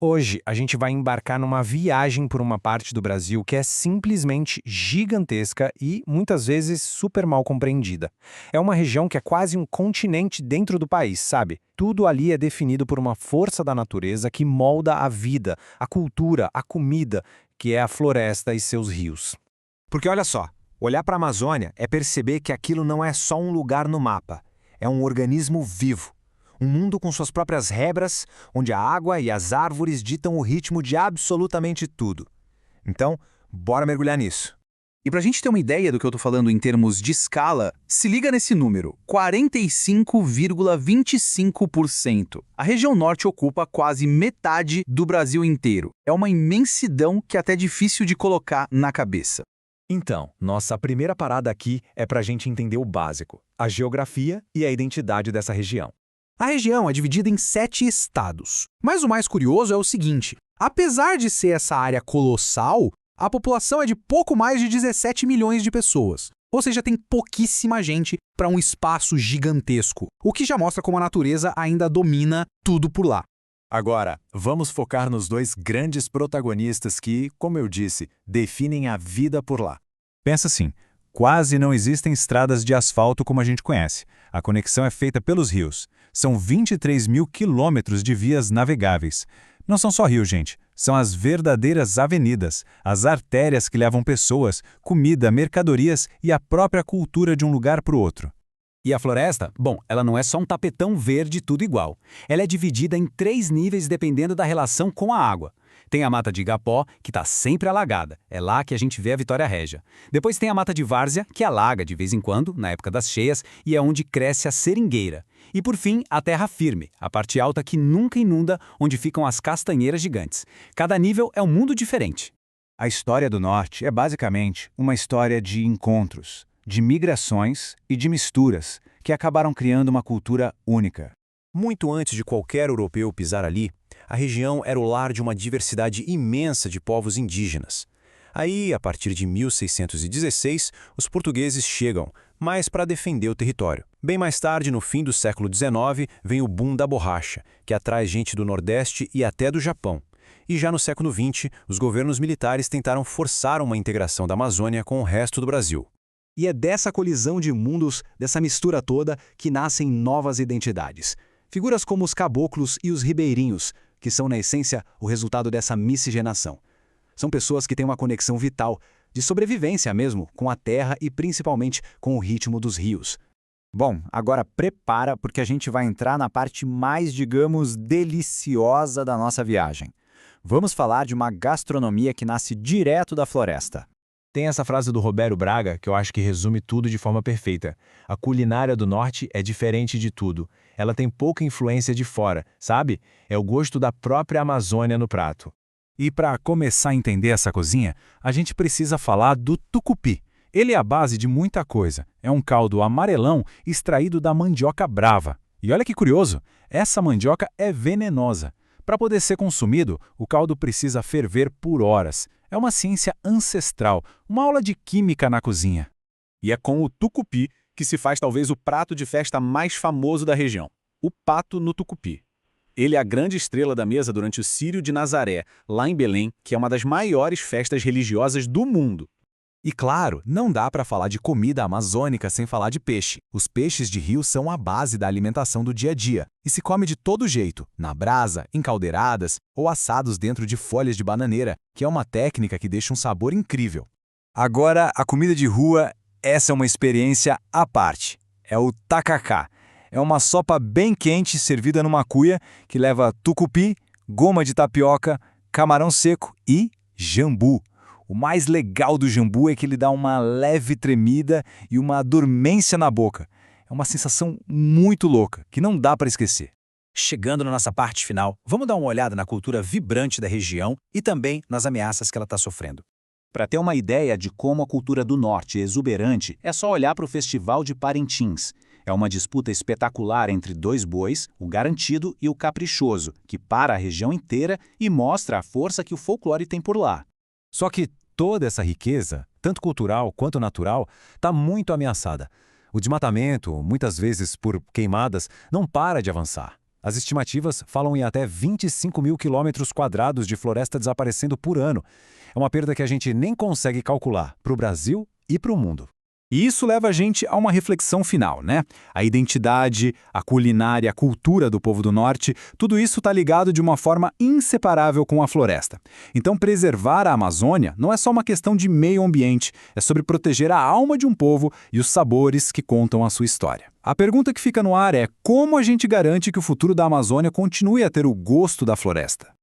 Hoje, a gente vai embarcar numa viagem por uma parte do Brasil que é simplesmente gigantesca e, muitas vezes, super mal compreendida. É uma região que é quase um continente dentro do país, sabe? Tudo ali é definido por uma força da natureza que molda a vida, a cultura, a comida, que é a floresta e seus rios. Porque olha só, olhar para a Amazônia é perceber que aquilo não é só um lugar no mapa, é um organismo vivo. Um mundo com suas próprias regras, onde a água e as árvores ditam o ritmo de absolutamente tudo. Então, bora mergulhar nisso. E para a gente ter uma ideia do que eu estou falando em termos de escala, se liga nesse número, 45,25%. A região norte ocupa quase metade do Brasil inteiro. É uma imensidão que é até difícil de colocar na cabeça. Então, nossa primeira parada aqui é para a gente entender o básico, a geografia e a identidade dessa região. A região é dividida em 7 estados. Mas o mais curioso é o seguinte: apesar de ser essa área colossal, a população é de pouco mais de 17 milhões de pessoas. Ou seja, tem pouquíssima gente para um espaço gigantesco, o que já mostra como a natureza ainda domina tudo por lá. Agora, vamos focar nos dois grandes protagonistas que, como eu disse, definem a vida por lá. Pensa assim, quase não existem estradas de asfalto como a gente conhece. A conexão é feita pelos rios. São 23 mil quilômetros de vias navegáveis. Não são só rios, gente. São as verdadeiras avenidas, as artérias que levam pessoas, comida, mercadorias e a própria cultura de um lugar para o outro. E a floresta? Bom, ela não é só um tapetão verde tudo igual. Ela é dividida em 3 níveis dependendo da relação com a água. Tem a mata de igapó, que está sempre alagada. É lá que a gente vê a Vitória Régia. Depois tem a mata de várzea, que alaga de vez em quando, na época das cheias, e é onde cresce a seringueira. E por fim, a terra firme, a parte alta que nunca inunda, onde ficam as castanheiras gigantes. Cada nível é um mundo diferente. A história do Norte é basicamente uma história de encontros, de migrações e de misturas que acabaram criando uma cultura única. Muito antes de qualquer europeu pisar ali, a região era o lar de uma diversidade imensa de povos indígenas. Aí, a partir de 1616, os portugueses chegam, mas para defender o território. Bem mais tarde, no fim do século XIX, vem o boom da borracha, que atrai gente do Nordeste e até do Japão. E já no século XX, os governos militares tentaram forçar uma integração da Amazônia com o resto do Brasil. E é dessa colisão de mundos, dessa mistura toda, que nascem novas identidades. Figuras como os caboclos e os ribeirinhos, que são, na essência, o resultado dessa miscigenação. São pessoas que têm uma conexão vital, de sobrevivência mesmo, com a terra e principalmente com o ritmo dos rios. Bom, agora prepara porque a gente vai entrar na parte mais, digamos, deliciosa da nossa viagem. Vamos falar de uma gastronomia que nasce direto da floresta. Tem essa frase do Roberto Braga que eu acho que resume tudo de forma perfeita. A culinária do norte é diferente de tudo. Ela tem pouca influência de fora, sabe? É o gosto da própria Amazônia no prato. E para começar a entender essa cozinha, a gente precisa falar do tucupi. Ele é a base de muita coisa. É um caldo amarelão extraído da mandioca brava. E olha que curioso, essa mandioca é venenosa. Para poder ser consumido, o caldo precisa ferver por horas. É uma ciência ancestral, uma aula de química na cozinha. E é com o tucupi que se faz talvez o prato de festa mais famoso da região, o pato no tucupi. Ele é a grande estrela da mesa durante o Círio de Nazaré, lá em Belém, que é uma das maiores festas religiosas do mundo. E claro, não dá para falar de comida amazônica sem falar de peixe. Os peixes de rio são a base da alimentação do dia a dia e se come de todo jeito, na brasa, em caldeiradas ou assados dentro de folhas de bananeira, que é uma técnica que deixa um sabor incrível. Agora, a comida de rua, essa é uma experiência à parte. É o tacacá. É uma sopa bem quente servida numa cuia que leva tucupi, goma de tapioca, camarão seco e jambu. O mais legal do jambu é que ele dá uma leve tremida e uma dormência na boca. É uma sensação muito louca, que não dá para esquecer. Chegando na nossa parte final, vamos dar uma olhada na cultura vibrante da região e também nas ameaças que ela está sofrendo. Para ter uma ideia de como a cultura do norte é exuberante, é só olhar para o Festival de Parintins. É uma disputa espetacular entre dois bois, o garantido e o caprichoso, que para a região inteira e mostra a força que o folclore tem por lá. Só que toda essa riqueza, tanto cultural quanto natural, está muito ameaçada. O desmatamento, muitas vezes por queimadas, não para de avançar. As estimativas falam em até 25 mil quilômetros quadrados de floresta desaparecendo por ano. É uma perda que a gente nem consegue calcular para o Brasil e para o mundo. E isso leva a gente a uma reflexão final, né? A identidade, a culinária, a cultura do povo do Norte, tudo isso está ligado de uma forma inseparável com a floresta. Então, preservar a Amazônia não é só uma questão de meio ambiente, é sobre proteger a alma de um povo e os sabores que contam a sua história. A pergunta que fica no ar é como a gente garante que o futuro da Amazônia continue a ter o gosto da floresta?